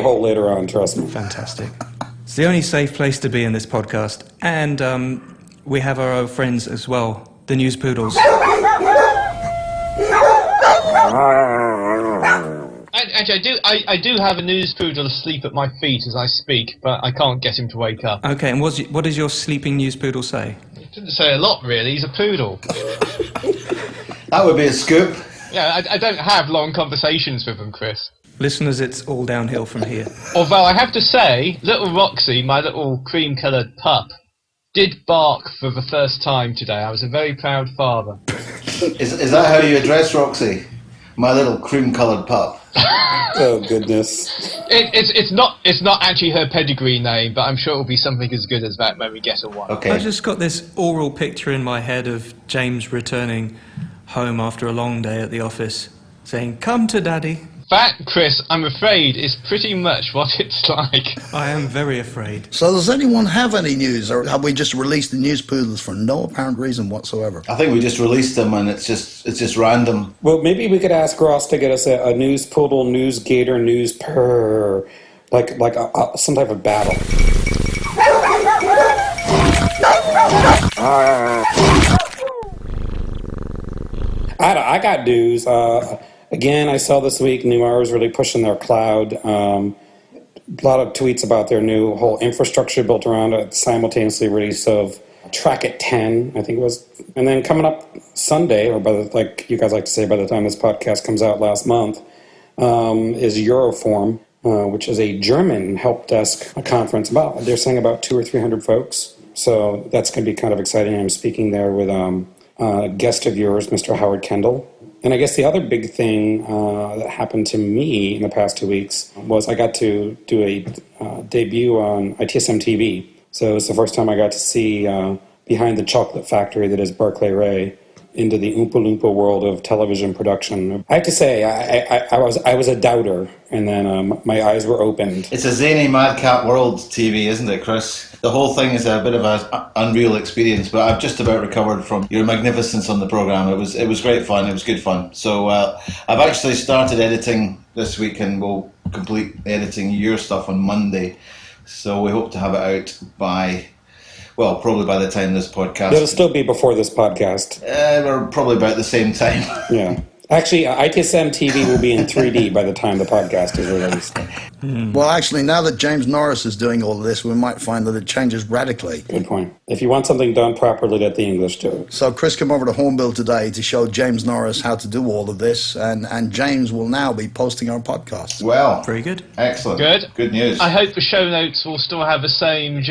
hole later on, trust me. Fantastic. It's the only safe place to be in this podcast. And we have our old friends as well, the news poodles. Actually, I do have a news poodle asleep at my feet as I speak, but I can't get him to wake up. Okay, and what does your sleeping news poodle say? It didn't say a lot, really. He's a poodle. That would be a scoop. Yeah, I don't have long conversations with him, Chris. Listeners, it's all downhill from here. Although I have to say, little Roxy, my little cream-coloured pup, did bark for the first time today. I was a very proud father. Is that how you address Roxy? My little cream-coloured pup. Oh, goodness. It's not actually her pedigree name, but I'm sure it'll be something as good as that when we get her one. Okay. I just got this oral picture in my head of James returning home after a long day at the office, saying, "Come to Daddy." That, Chris, I'm afraid, is pretty much what it's like. I am very afraid. So does anyone have any news, or have we just released the news poodles for no apparent reason whatsoever? I think we just released them and it's just random. Well, maybe we could ask Ross to get us a news poodle, news gator, news purr, like some type of battle. I got news. Again, I saw this week Newmar is really pushing their cloud. A lot of tweets about their new whole infrastructure built around it, simultaneously release of Track at 10, I think it was. And then coming up Sunday, or like you guys like to say by the time this podcast comes out last month, is Euroform, which is a German help desk conference. They're saying about 200 or 300 folks. So that's going to be kind of exciting. I'm speaking there with a guest of yours, Mr. Howard Kendall. And I guess the other big thing that happened to me in the past 2 weeks was I got to do a debut on ITSMWP. So it's the first time I got to see behind the chocolate factory that is Barclay Ray into the Oompa Loompa world of television production. I have to say, I was a doubter, and then my eyes were opened. It's a zany madcap world, TV, isn't it, Chris? The whole thing is a bit of an unreal experience, but I've just about recovered from your magnificence on the programme. It was great fun. It was good fun. So I've actually started editing this week, and we'll complete editing your stuff on Monday. So we hope to have it out by... Well, probably by the time this podcast... It'll still be before this podcast. We're probably about the same time. Yeah. Actually, ITSM TV will be in 3D by the time the podcast is released. Well, actually, now that James Norris is doing all of this, we might find that it changes radically. Good point. If you want something done properly, let the English do it. So Chris came over to Homebuild today to show James Norris how to do all of this, and James will now be posting our podcast. Well, Very good. Excellent. Good. Good news. I hope the show notes will still have the same